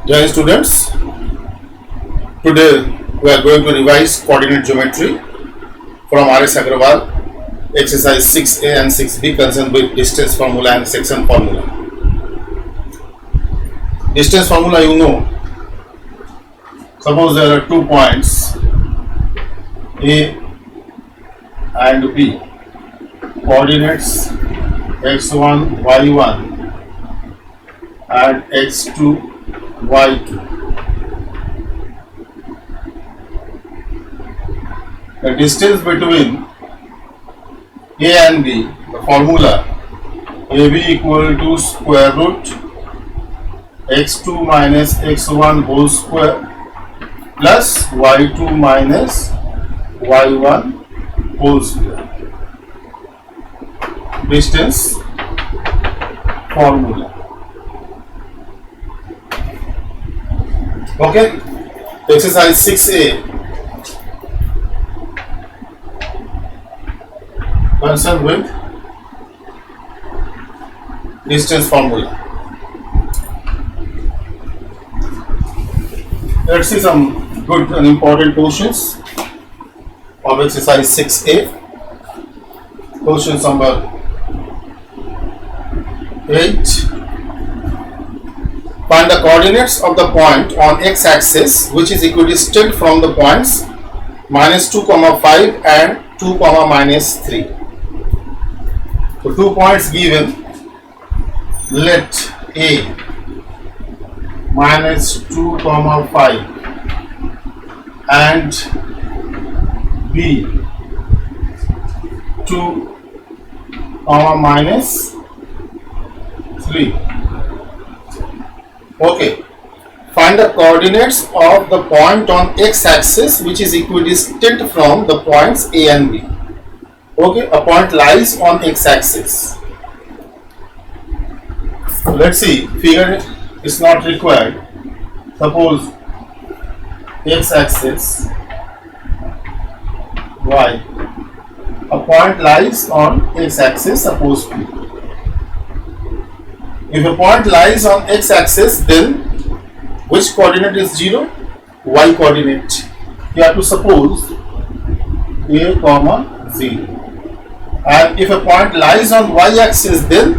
Dear students, today we are going to revise coordinate geometry from R.S. Agrawal, exercise 6A and 6B concerned with distance formula and section formula. Distance formula you know. Suppose there are 2 points A and B, coordinates x1, y1 and x2, y2. The distance between A and B, the formula AB equal to square root x2 minus x1 whole square plus y2 minus y1 whole square. Distance formula. Okay, exercise 6A concerned with distance formula. Let's see some good and important questions of exercise 6A. Question number 8. Find the coordinates of the point on x-axis which is equidistant from the points -2, 5 and 2, -3. So 2 points given. Let A -2, 5 and B 2, -3. Okay, find the coordinates of the point on x-axis which is equidistant from the points A and B. Okay, a point lies on x-axis. Let's see, figure is not required. Suppose x-axis y, a point lies on x-axis, suppose P. If a point lies on x-axis, then which coordinate is 0? Y coordinate. You have to suppose A, 0. And if a point lies on y-axis, then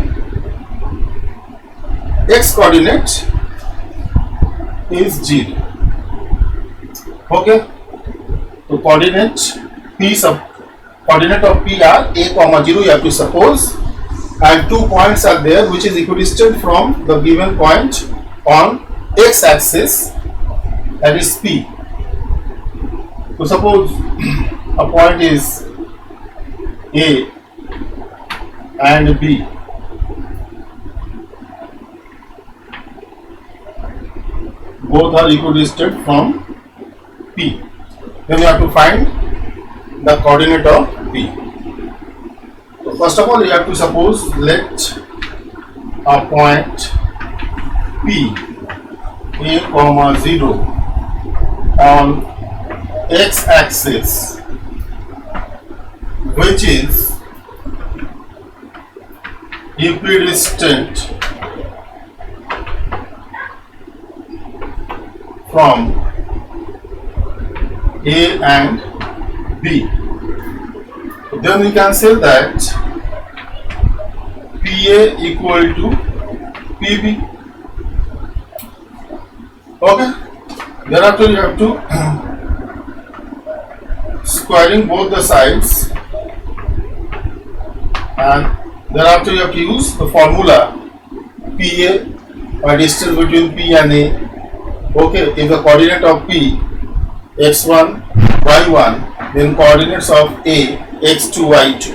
x coordinate is 0. Okay. So coordinate of P are A, 0. You have to suppose. And 2 points are there which is equidistant from the given point on x-axis, that is P. So suppose a point is A and B. Both are equidistant from P. Then you have to find the coordinate of P. So first of all, you have to suppose let a point P A, 0 on x-axis which is equidistant from A and B. Then we can say that PA equal to PB. Okay. Thereafter you have to squaring both the sides, and thereafter you have to use the formula PA, or distance between P and A. Okay. If the coordinate of P x1, y1, then coordinates of A x2, y2.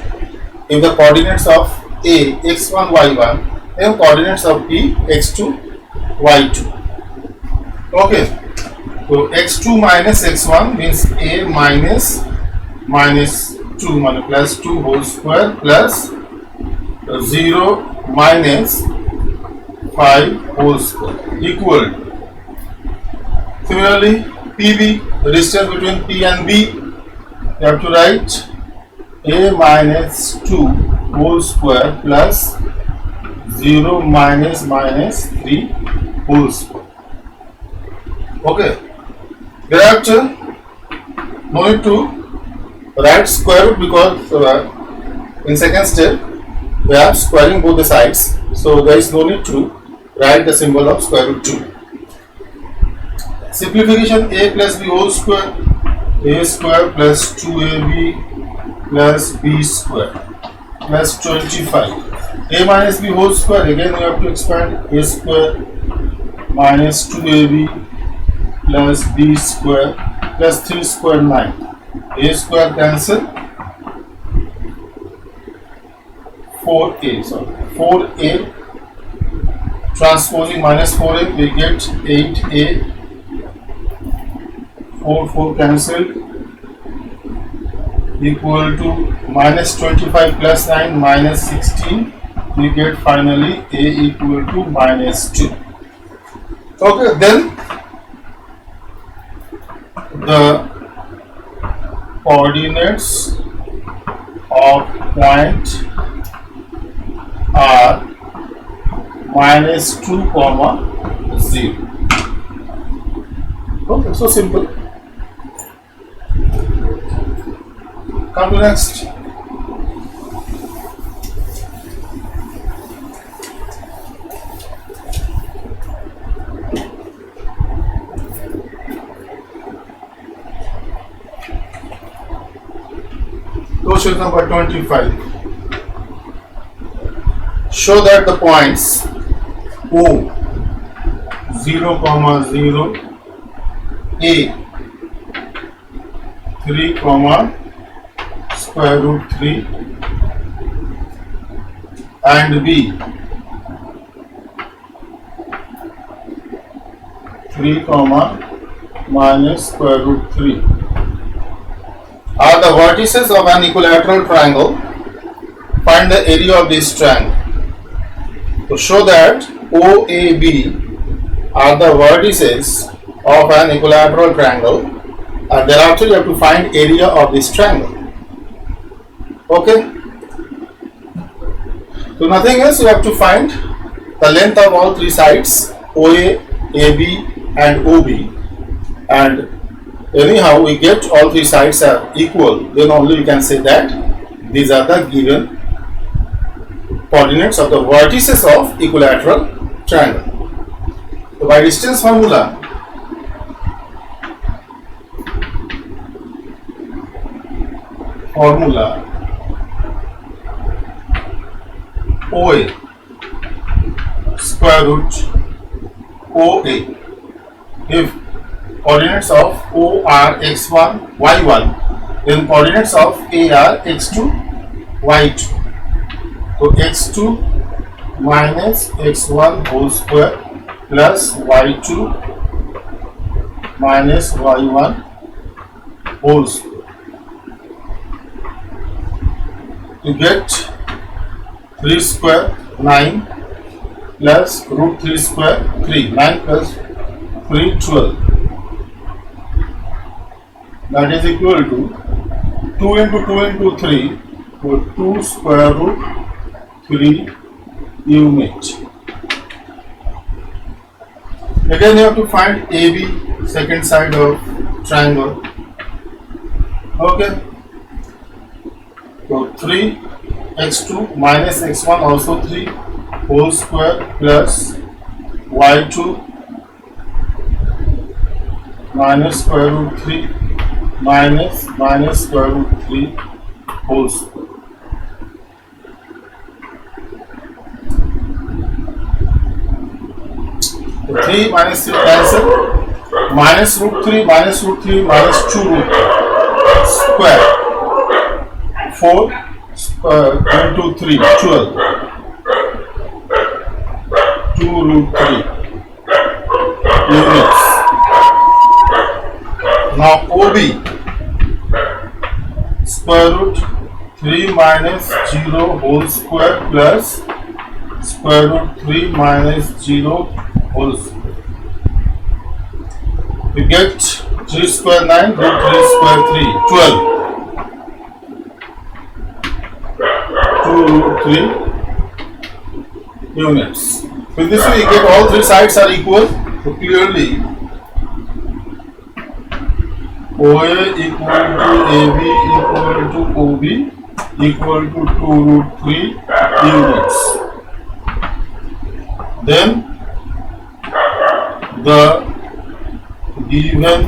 If the coordinates of A x1, y1, then coordinates of P x2, y2. Okay, so x2 minus x1 means A minus 2 plus 2 whole square plus 0 minus 5 whole square equal. Similarly, PB, the distance between P and B, you have to write A minus 2 whole square plus 0 minus 3 whole square. Okay. Thereafter, no need to write square root because in second step we are squaring both the sides, so there is no need to write the symbol of square root 2. Simplification: a plus b whole square, a square plus 2ab plus b square plus 25. A minus b whole square, again we have to expand, a square minus 2ab plus b square plus 3 square 9. A square cancel, 4a, sorry, 4a transposing minus 4a, we get 8a, 4 cancelled, equal to minus 25 plus 9 minus 16, we get finally a equal to minus 2. Okay, then the coordinates of point are minus 2 comma 0. Okay, so simple. Come to next. Question number 25. Show that the points O 0, 0, A 3, square root 3 and B 3, minus square root 3 are the vertices of an equilateral triangle. Find the area of this triangle. To show that OAB are the vertices of an equilateral triangle, and thereafter you have to find area of this triangle. Okay. So nothing else, you have to find the length of all three sides, OA, AB and OB, and anyhow we get all three sides are equal, then only we can say that these are the given coordinates of the vertices of equilateral triangle. So by distance formula, OA square root OA, if coordinates of O are x1, y1, then coordinates of A are x2, y2. So x2 minus x1 whole square plus y2 minus y1 whole square. You get 3 square 9 plus root 3 square 3, 9 plus 3, 12. That is equal to 2 into 2 into 3, so 2 square root 3 unit. Again you have to find AB, second side of triangle. Okay. So 3 x2 minus x1 also 3 whole square plus y2 minus square root 3 minus square root 3 whole square. So 3 minus 3 cancel, minus root 3 minus 2 root square, 4 into 3, 12, 2 root 3 units. Now OB square root 3 minus 0 whole square plus square root 3 minus 0 whole square. You get 3 square 9 root 3 square 3, 12. 2 root 3 units. So this way you get all three sides are equal. So clearly OA equal to AB equal to OB equal to 2 root 3 units. Then the given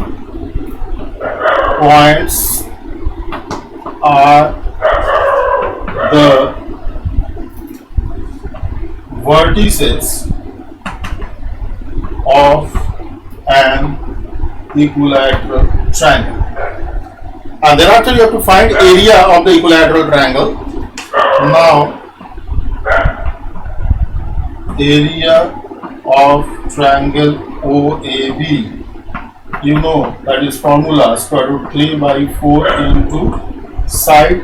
points are the vertices of an equilateral triangle. And thereafter you have to find area of the equilateral triangle. Now area of triangle OAB, you know that is formula square root 3 by 4 into side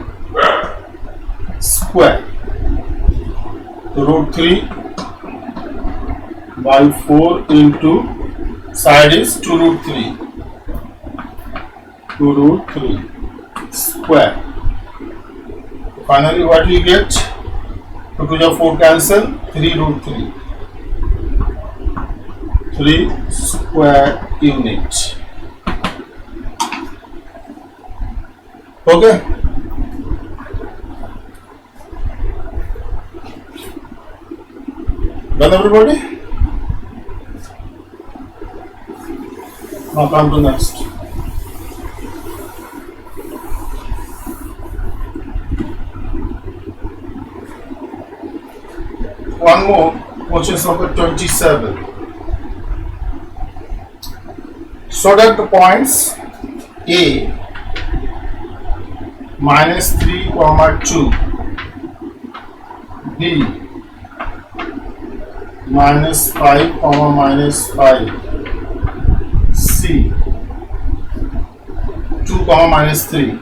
square. Root 3 by 4 into side is 2 root 3. 2 root 3 square. Finally, what we get? 2 to the 4 cancel, 3 root 3. 3 square unit. Okay. Done, everybody? Now come to next. One more, question number 27. So that the points A minus 3 comma 2, B minus 5 comma minus 5, C 2 comma minus 3,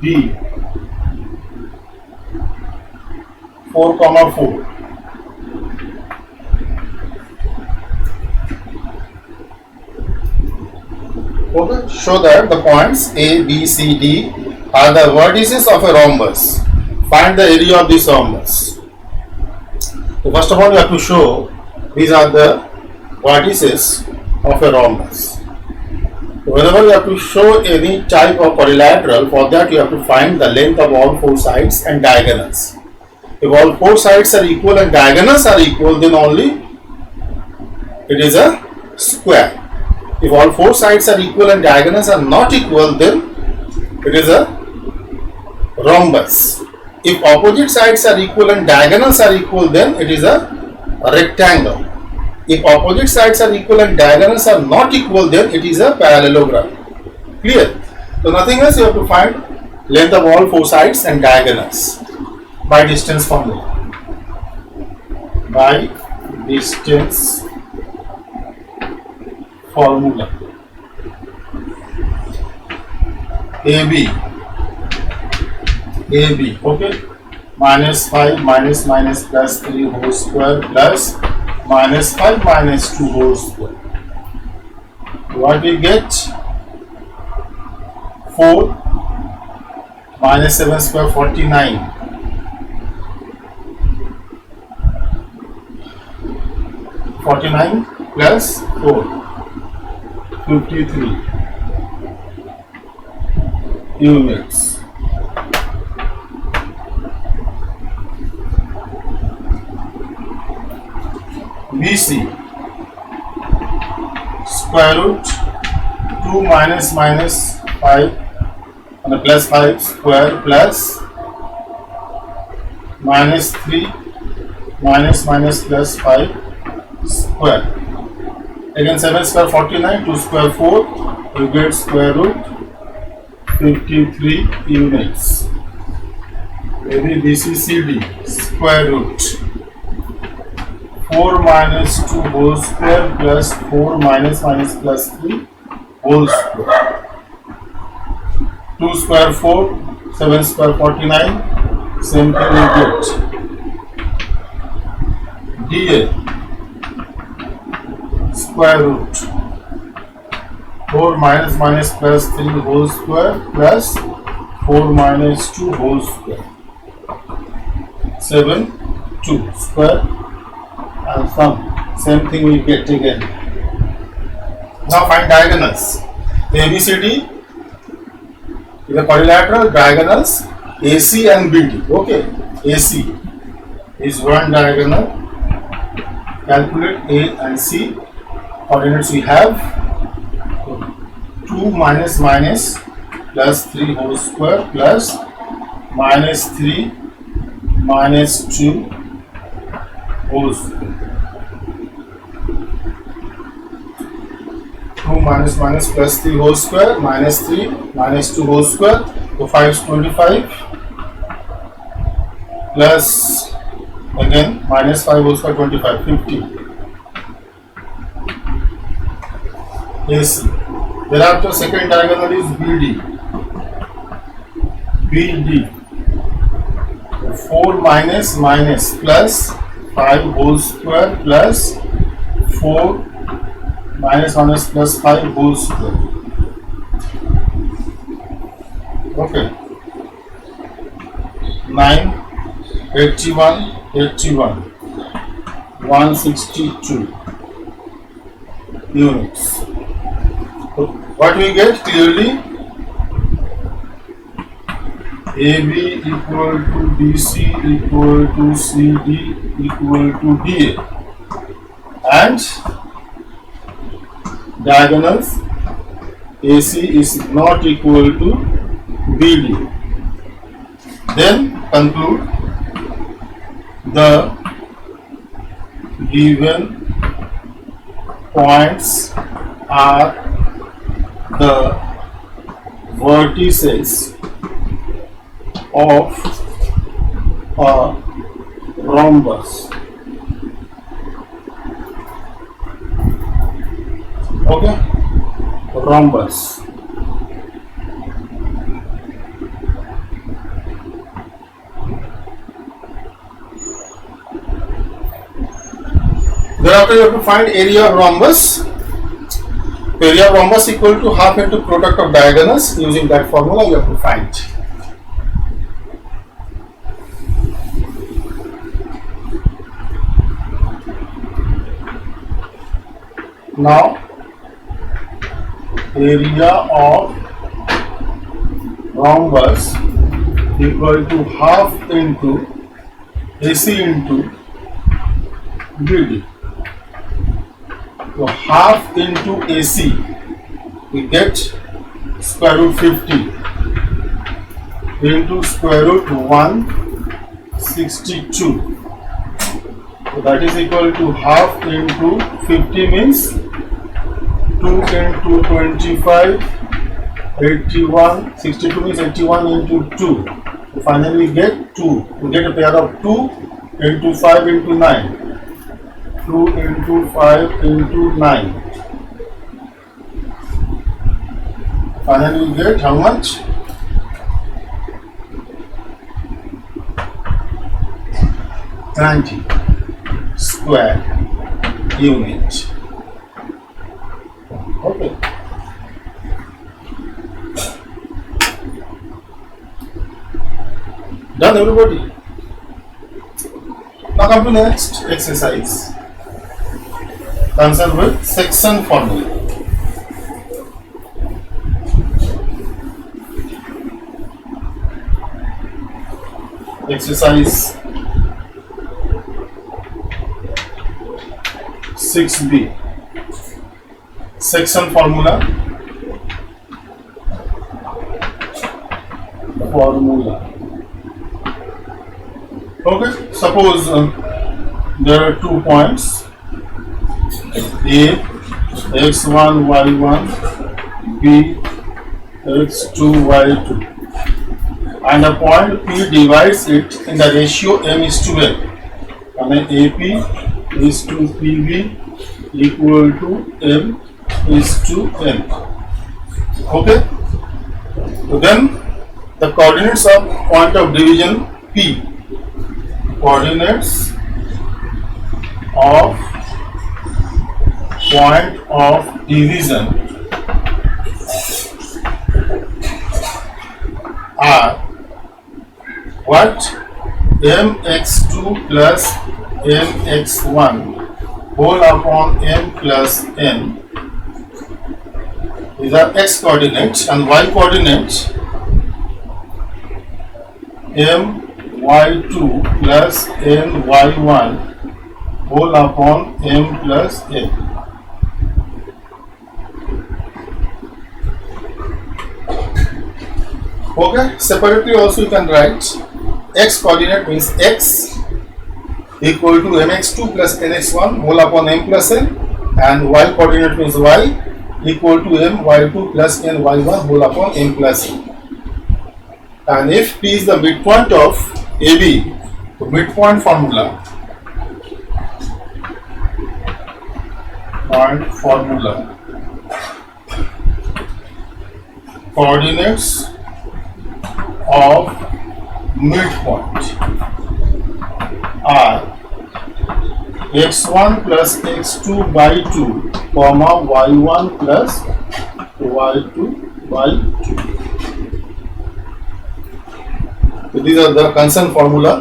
D 4 comma 4. Okay, show that the points A, B, C, D are the vertices of a rhombus. Find the area of this rhombus. So first of all, you have to show these are the vertices of a rhombus. So whenever you have to show any type of quadrilateral, for that you have to find the length of all 4 sides and diagonals. If all 4 sides are equal and diagonals are equal, then only it is a square. If all 4 sides are equal and diagonals are not equal, then it is a rhombus. If opposite sides are equal and diagonals are equal, then it is a rectangle. If opposite sides are equal and diagonals are not equal, then it is a parallelogram. Clear? So nothing else, you have to find length of all 4 sides and diagonals by distance formula. By distance formula. AB, okay, minus 5 minus minus plus 3 whole square plus minus 5 minus 2 whole square. What we get? 4 minus 7 square 49. 49 plus 4 53 units. BC square root 2 minus minus 5 and plus 5 square plus minus 3 minus minus plus 5 square. Again 7 square 49, 2 square 4, you get square root 53 units. Maybe BCCD square root 4 minus 2 whole square plus 4 minus minus plus 3 whole square. 2 square 4, 7 square 49, same thing we get. DA square root 4 minus minus plus 3 whole square plus 4 minus 2 whole square. 7 2 square and sum, same thing we get again. Now find diagonals. ABCD is a quadrilateral, diagonals AC and BD. Okay, AC is one diagonal. Calculate A and C. Coordinates we have 2 minus minus plus 3 whole square plus minus 3 minus 2 whole square. 2 minus minus plus 3 whole square minus 3 minus 2 whole square. So 5 is 25 plus again minus 5 whole square 25, 50. AC. Thereafter second diagonal is BD. BD. 4 minus minus plus 5 whole square plus 4 minus minus plus 5 whole square. Okay. 9, 81, 81, 162 units. So what we get clearly, AB equal to BC equal to CD equal to DA, and diagonals AC is not equal to BD. Then conclude the given points are the vertices of a rhombus. Okay, rhombus. Thereafter you have to find area of rhombus. Area of rhombus equal to half into product of diagonals. Using that formula you have to find. Now area of rhombus equal to half into AC into BD. So half into AC, we get square root 50 into square root 162. So that is equal to half into 50 means 2 into 25, 81, 62 means 81 into 2. So finally we get 2. We get a pair of 2 into 5 into 9. 2 into 5 into 9. Finally we get how much? 90 square unit. Okay. Done everybody? Now come to next exercise. Concerned with section formula. Exercise 6b. Section formula. Okay, suppose there are 2 points A, x1, y1, B, x2, y2, and a point P divides it in the ratio m is to n. And AP is to PB equal to m is to n. Okay? So then the coordinates of point of division P, coordinates of point of division are what? mx2 plus mx1 whole upon m plus n These are x coordinates, and y coordinates my2 plus ny1 whole upon m plus n. Okay, separately also you can write x coordinate means x equal to mx2 plus nx1 whole upon m plus n, and y coordinate means y equal to my2 plus ny1 whole upon m plus n. And if P is the midpoint of AB, the midpoint formula coordinates of midpoint are x1 plus x2 by 2 comma y1 plus y2 by 2. So these are the concern formula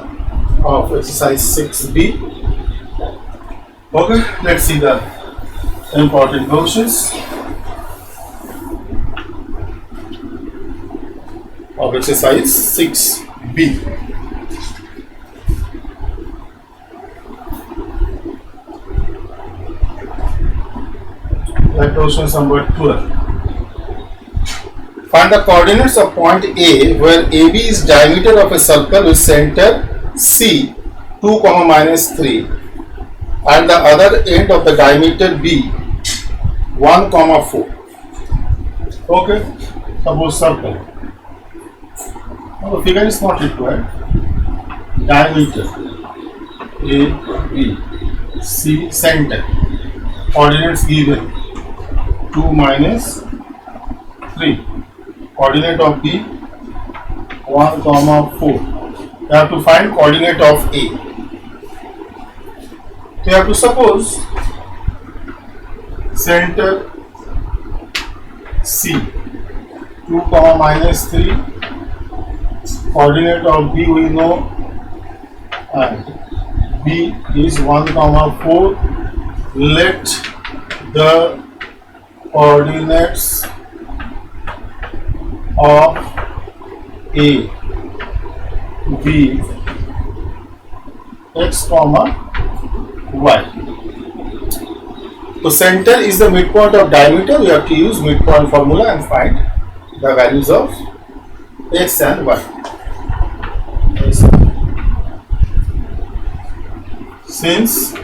of exercise 6b. Okay, let's see the important questions of exercise 6b. Like question number 12. Find the coordinates of point A where AB is diameter of a circle with center C 2, minus 3 and the other end of the diameter B 1, 4. Okay, suppose circle. Now the figure is not required. Diameter A, B, C, center. Coordinates given 2, minus 3. Coordinate of B 1, 4. You have to find coordinate of A. So you have to suppose center C 2, minus 3. Coordinate of B we know, and B is 1, 4. Let the coordinates of A be x, y. So center is the midpoint of diameter. We have to use midpoint formula and find the values of x and y. Since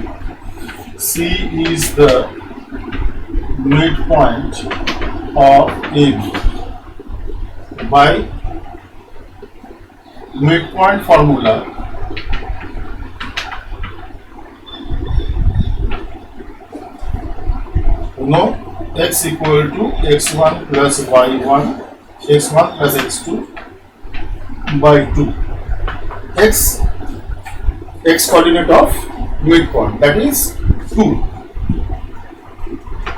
C is the midpoint of AB, by midpoint formula you know x equal to x1 plus y1, x1 plus x2 by 2. X coordinate of midpoint, that is 2,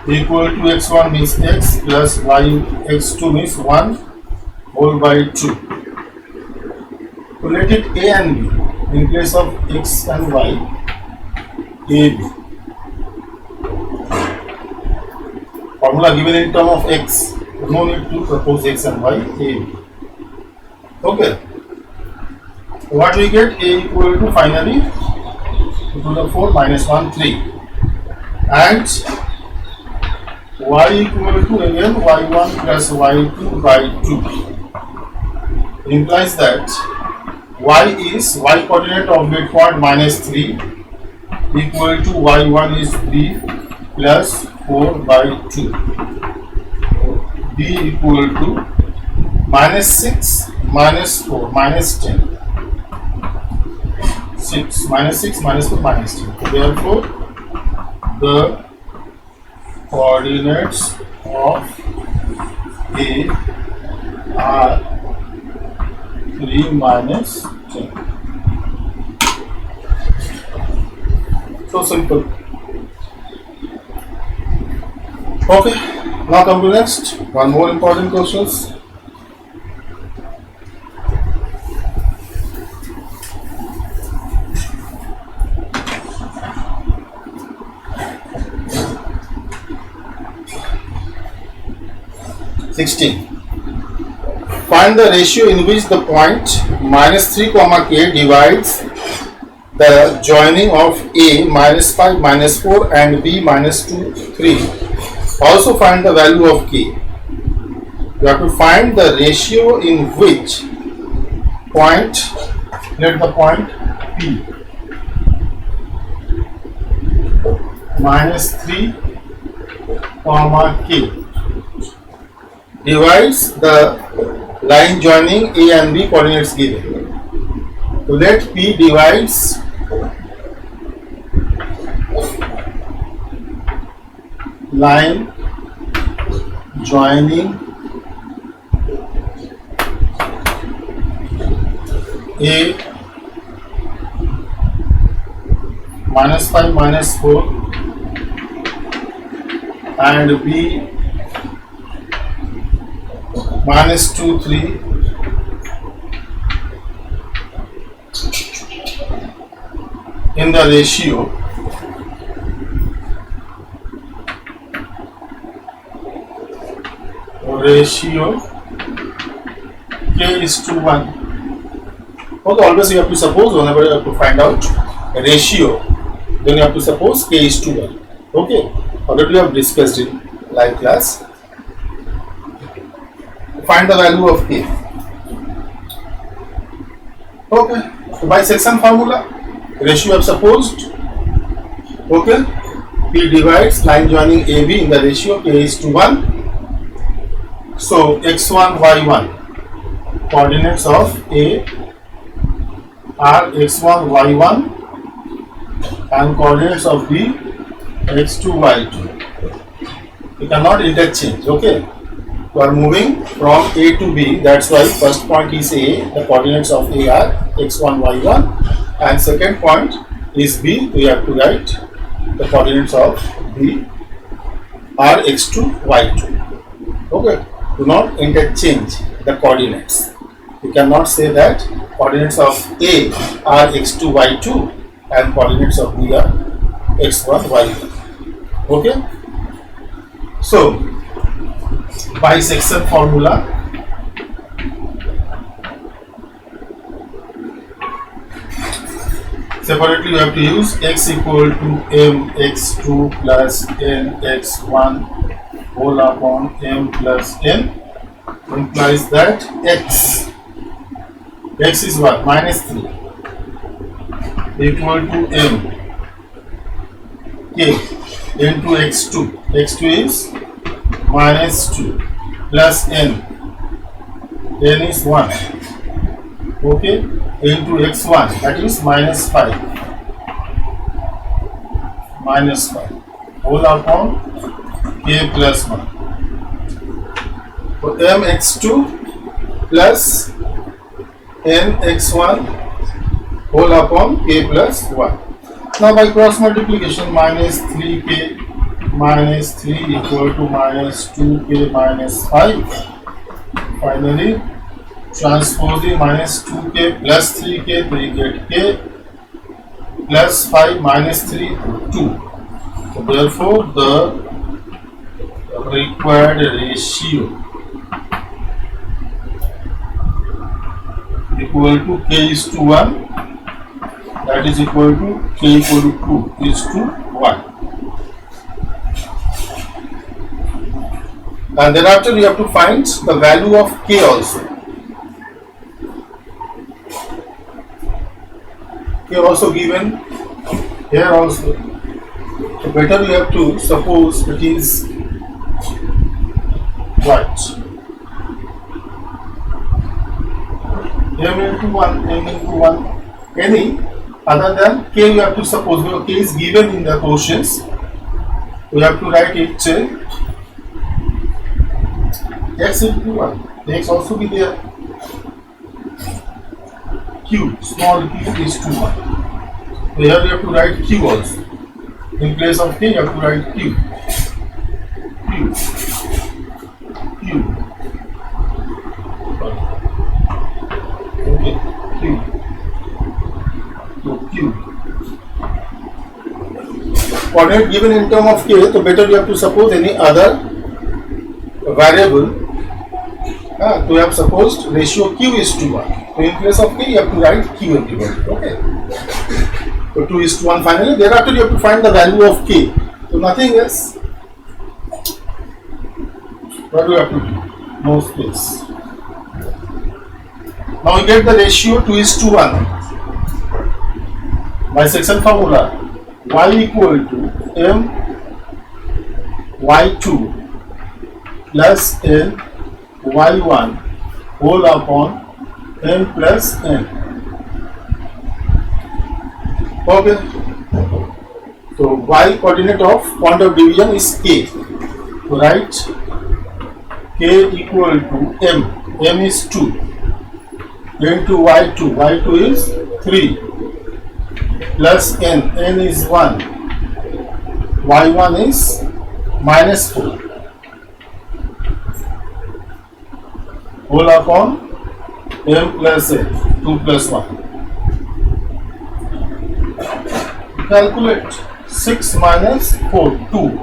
equal to x1 means x plus y, x2 means 1 whole by 2. So let it A and B in place of x and y, A, B. Formula given in term of x, no need to propose x and y, A, B. Okay. What we get? A equal to finally 2 to the 4 minus 1, 3. And y equal to again y1 plus y2 by 2. Implies that y coordinate of midpoint minus 3 equal to y1 is b plus 4 by 2. B equal to minus 6 minus 4 minus 10. 6 minus 6 minus 4 minus 10. Therefore, the coordinates of A are 3 minus 10. So simple. Okay, now come to next. One more important questions. 16. Find the ratio in which the point -3, k divides the joining of A -5 -4 and B -2 3. Also find the value of k. You have to find the ratio in which point, let the point P -3, k divides the line joining A and B coordinates given. So let P divides line joining A -5 -4 and B -2 3 in the ratio k:1. Okay, always you have to suppose whenever you have to find out a ratio, then you have to suppose k:1. Okay, already we have discussed in live class. Find the value of k. Okay, so by section formula, ratio you have supposed. Okay, P divides line joining AB in the ratio k:1. So x1, y1, coordinates of A are x1, y1 and coordinates of B x2, y2. You cannot interchange. Okay, we are moving from A to B, that's why first point is A, the coordinates of A are x1, y1 and second point is B, we have to write the coordinates of B are x2, y2. Okay, do not interchange the coordinates. You cannot say that coordinates of A are x2, y2 and coordinates of B are x1, y1. Okay, so bisection formula, separately you have to use x equal to mx2 plus nx1 whole upon m plus n, implies that x is what? -3 equal to m k into x2. x2 is -2 plus n is 1. Okay, into x1, that is -5 whole upon k plus 1. So mx2 plus nx1 whole upon k plus 1. Now by cross multiplication, -3k minus 3 equal to -2k minus 5. Finally, transposing -2k plus 3k, we get k plus 5 minus 3, 2. So therefore, the required ratio equal to k:1, that is equal to k equal to 2:1. And thereafter we have to find the value of k also. K also given here also. So better we have to suppose it is what? M into 1, any other than k you have to suppose, because k is given in the questions. We have to write it x into 1. The x also be there. Q, small q is 2, 1. So here you have to write q also. In place of k, you have to write q. Okay, Q. Coordinate given in term of k, so better you have to suppose any other variable So you have supposed ratio Q is to 1. So in place of K, you have to write Q everybody. Okay. So 2 is to 1 finally. Thereafter, you have to find the value of K. So nothing else. What do you have to do? No space. Now we get the ratio 2 is to 1. Bisection formula, y equal to m y2 plus n y1 whole upon n plus n. Okay. So y coordinate of point of division is k. So write k equal to m. M is 2 into y2. Y2 is 3 plus n. N is 1. Y1 is minus 4. Whole upon m plus n. 2 plus 1. Calculate 6 minus 4. 2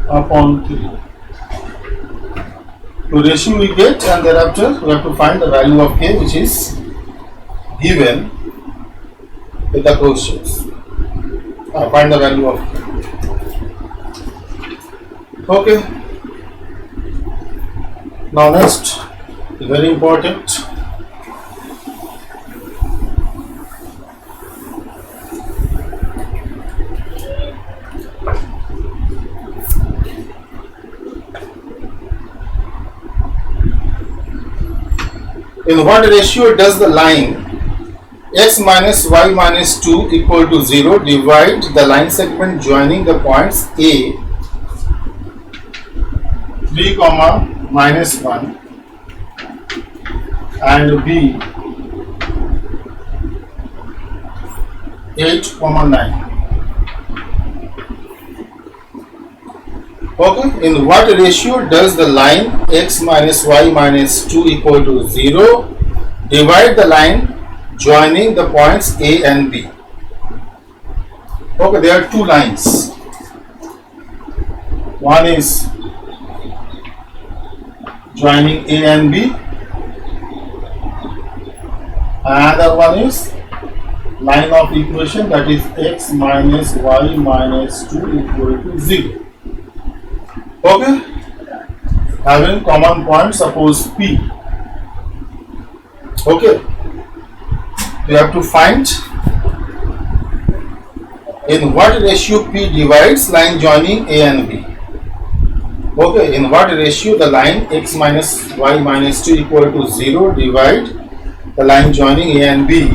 upon 3. So ratio we get, and thereafter we have to find the value of k, which is given with the questions. Find the value of k. Okay. Now next, very important. In what ratio does the line x minus y minus 2 equal to 0 divide the line segment joining the points A 3, minus 1 and B 8, 9. Okay, in what ratio does the line x minus y minus 2 equal to 0 divide the line joining the points A and B? Okay, there are two lines. One is joining A and B. Another one is line of equation, that is x minus y minus 2 equal to 0. Okay, having common point, suppose P. Okay, we have to find in what ratio P divides line joining A and B. Okay, in what ratio the line x minus y minus 2 equal to 0 divide the line joining A and B,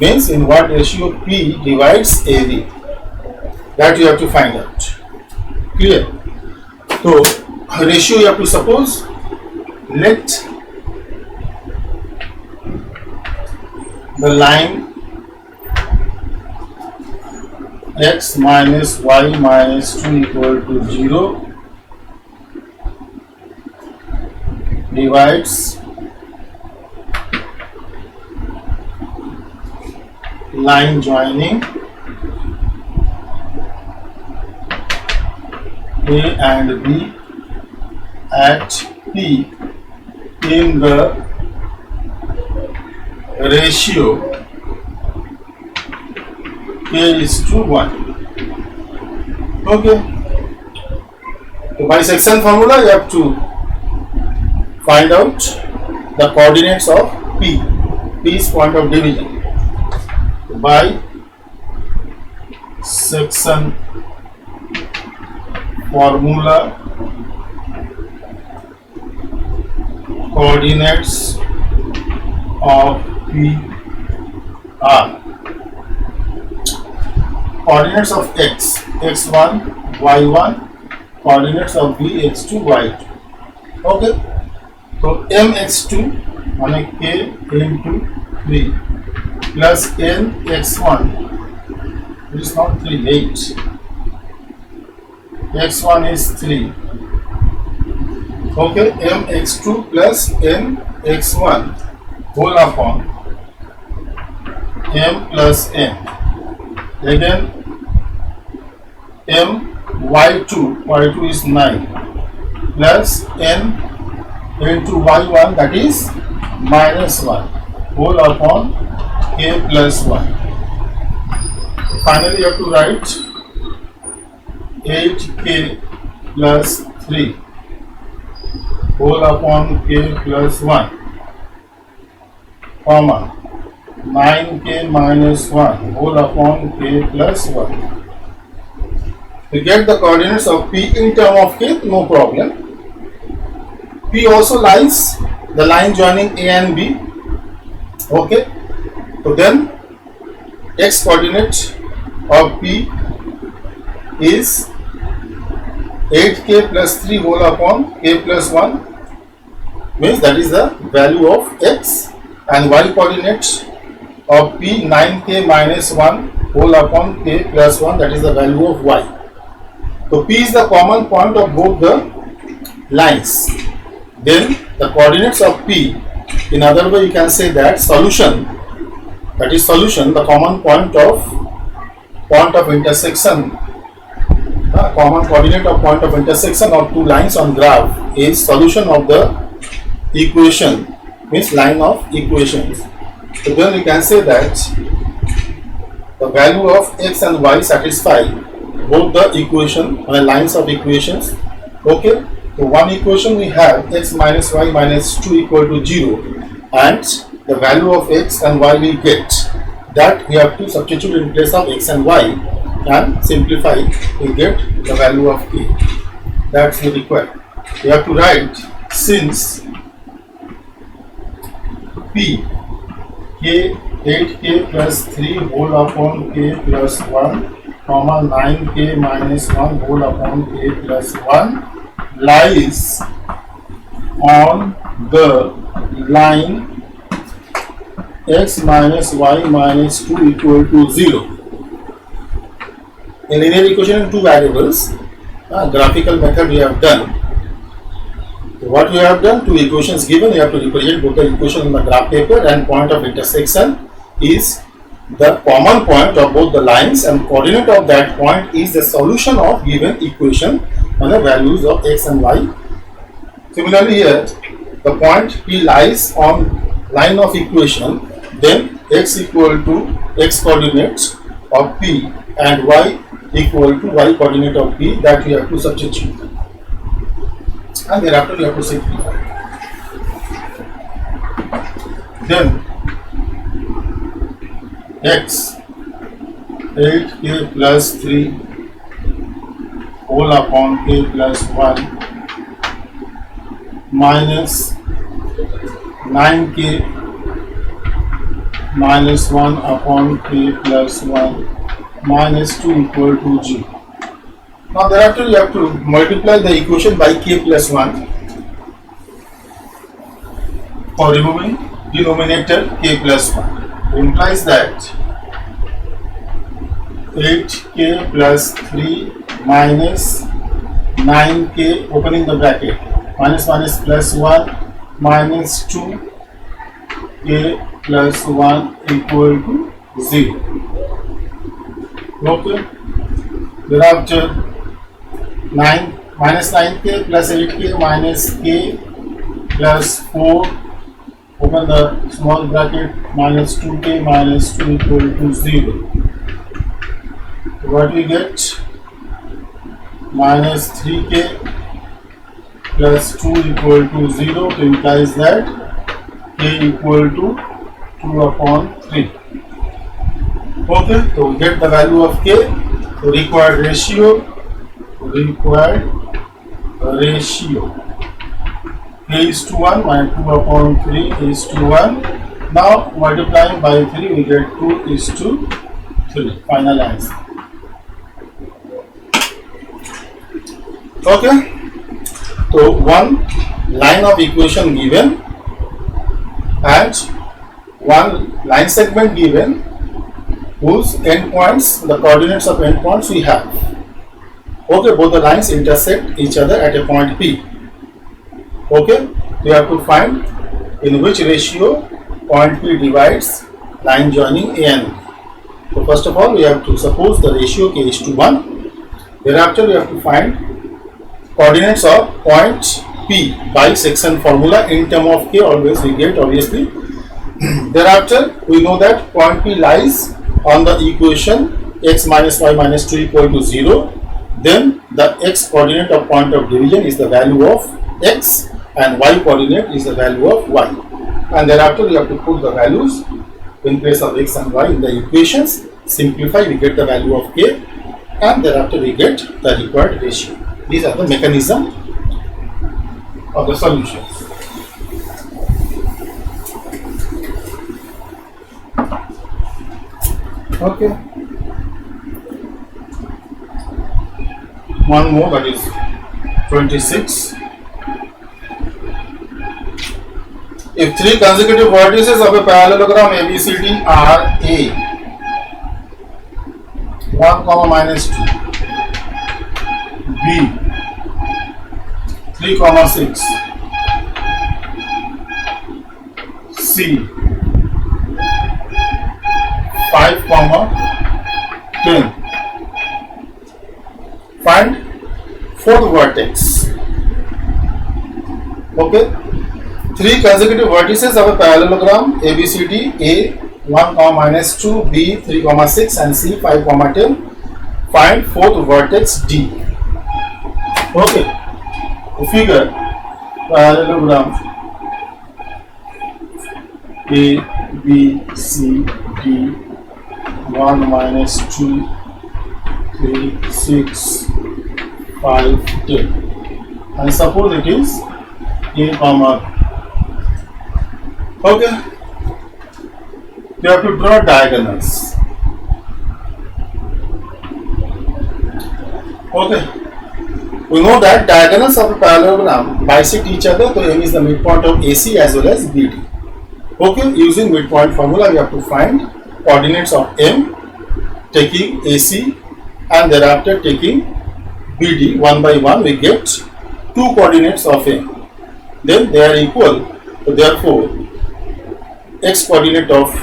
means in what ratio P divides AB. That you have to find out. Clear? So ratio you have to suppose, let the line x minus y minus 2 equal to 0 divides line joining A and B at P in the ratio K is to 1. Okay. So by section formula, you have to find out the coordinates of P. P is point of division. By section formula, coordinates of P are coordinates of x, x1, y1, coordinates of b, x2, y2. Okay, so mx2 माने k into 3 plus n x1, which is not 3, 8. x1 is 3. Okay, mx2 plus n x1 whole upon m plus n. Again m y2 is 9 plus n into y1, that is minus 1 whole upon k plus 1. Finally, you have to write 8k plus 3 whole upon k plus 1, comma 9k minus 1 whole upon k plus 1. To get the coordinates of p in term of k, no problem. P also lies the line joining A and B. Okay. So then x coordinate of P is 8k plus 3 whole upon k plus 1, means that is the value of x, and y coordinate of P 9k minus 1 whole upon k plus 1, that is the value of y. So P is the common point of both the lines. Then the coordinates of P, in other way you can say that solution, the common point of intersection, common coordinate of point of intersection of two lines on graph is solution of the equation, means line of equations. So then we can say that the value of x and y satisfy both the equation lines of equations. Okay. So one equation we have x minus y minus 2 equal to 0, and the value of x and y we get, that we have to substitute in place of x and y and simplify, we get the value of k. That's the required. We have to write, since p k 8k plus 3 whole upon k plus 1, comma 9k minus 1 whole upon k plus 1 lies on the line x minus y minus 2 equal to 0. In linear equation in two variables, graphical method we have done. What we have done, two equations given, you have to represent both the equation on the graph paper, and point of intersection is the common point of both the lines, and coordinate of that point is the solution of given equation on the values of x and y. Similarly here, the point P lies on line of equation, then x equal to x coordinates of P and y equal to y coordinate of P, that we have to substitute, and thereafter we have to simplify. Then x 8k plus 3 whole upon k plus 1 minus 9k minus 1 upon k plus 1 minus 2 equal to 0. Now thereafter you have to multiply the equation by k plus 1 for removing denominator k plus 1. It implies that 8k plus 3 minus 9k, opening the bracket, minus plus 1 minus 2k plus 1 equal to 0. Okay. Thereafter minus 9k plus 8k minus k plus 4, open the small bracket, minus 2k minus 2 equal to 0. What we get? Minus 3k plus 2 equal to 0, implies that k equal to 2 upon 3. Okay, so we get the value of k. So required ratio k is to 1, minus 2 upon 3 is to 1. Now multiplying by 3 we get 2 is to 3. Final answer. Okay. So one line of equation given and one line segment given whose endpoints, the coordinates of endpoints we have. Okay, both the lines intersect each other at a point P. Okay, we have to find in which ratio point P divides line joining A and B. So first of all we have to suppose the ratio k is to 1. Thereafter we have to find coordinates of point P by section formula in term of K always we get obviously. Thereafter we know that point P lies on the equation x minus y minus 2 equal to 0. Then the x coordinate of point of division is the value of x and y coordinate is the value of y. And thereafter we have to put the values in place of x and y in the equations. Simplify, we get the value of K, and thereafter we get the required ratio. These are the mechanism of the solutions. Okay. One more, that is 26. If three consecutive vertices of a parallelogram ABCD are A, 1 comma minus 2, B, 3 comma 6, C, 5 comma 10. Find fourth vertex. Okay. Three consecutive vertices of a parallelogram ABCD: A 1 comma minus 2, B 3 comma 6, and C 5 comma 10. Find fourth vertex D. Okay. The figure parallelogram A B C D 1 minus 2 3 6 5 10, and suppose it is A comma. Okay, you have to draw diagonals. Okay, we know that diagonals of a parallelogram bisect each other, so M is the midpoint of AC as well as BD. Okay, using midpoint formula we have to find coordinates of M, taking AC and thereafter taking BD. One by one we get two coordinates of M, then they are equal, so therefore x coordinate of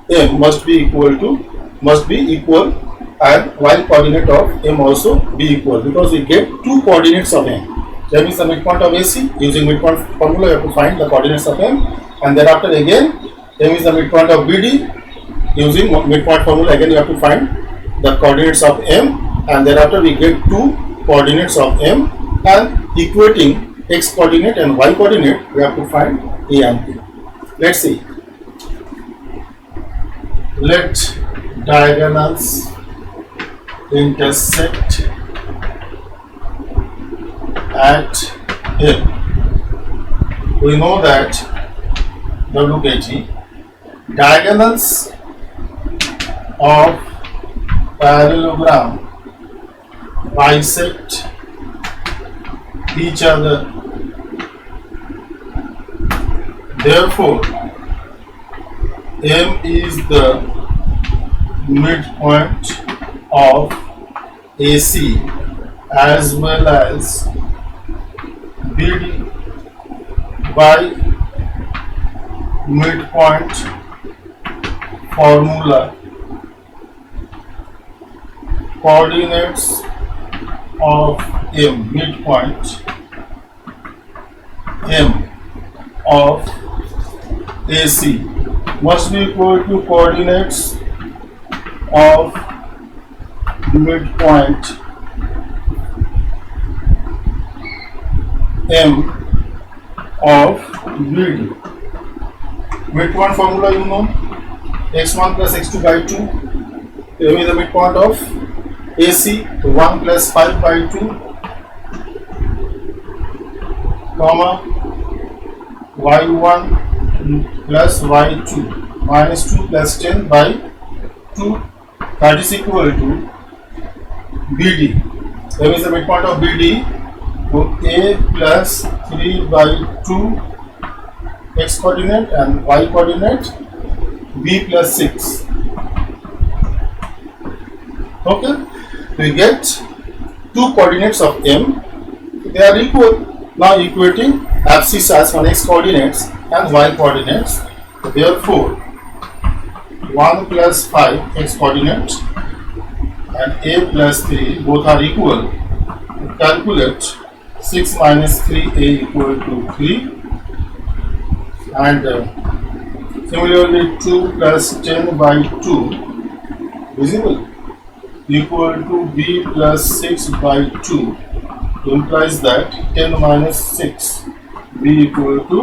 M must be equal and y coordinate of M also be equal, because we get two coordinates of M. M is the midpoint of AC. Using midpoint formula you have to find the coordinates of M, and thereafter again M is the midpoint of BD. Using midpoint formula again you have to find the coordinates of M, and thereafter we get two coordinates of M, and equating x coordinate and y coordinate we have to find A and B. Let's see. Let diagonals intersect at M. We know that WKT diagonals of parallelogram bisect each other. Therefore, M is the midpoint of AC as well as BD by midpoint formula. Coordinates of M, midpoint M of AC must be equal to coordinates of midpoint M of BD. Midpoint formula you know, x1 plus x2 by 2. M is the midpoint of AC, 1 plus 5 by 2, comma y1 plus y2 minus 2 plus 10 by 2, that is equal to BD. M is the midpoint of BD, so A plus 3 by 2 x coordinate and y coordinate, B plus 6. Okay, we get two coordinates of M, they are equal. Now equating abscissa as one x coordinates and y coordinates, therefore 1 plus 5 x coordinate and A plus 3 both are equal. Calculate 6 minus 3a equal to 3, and similarly 2 plus 10 by 2 visible equal to b plus 6 by 2, implies that 10 minus 6 b equal to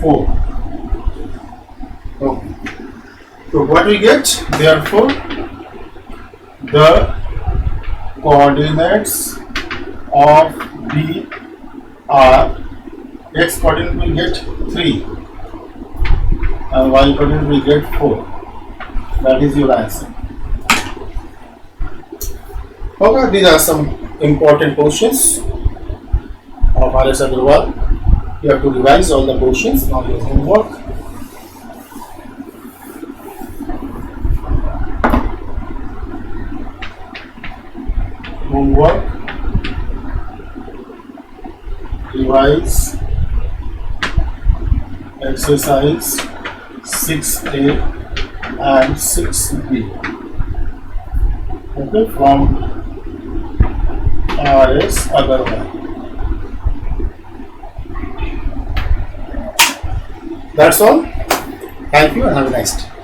4. Okay. So what we get, therefore the coordinates of B are, x coordinate we get 3 and y coordinate we get 4. That is your answer. Okay, these are some important questions of R.S. Agarwal. You have to revise all the questions. Now your homework. Revise exercise 6a and 6b. Okay, from R.S. Agarwal. That's all. Thank you and have a nice day.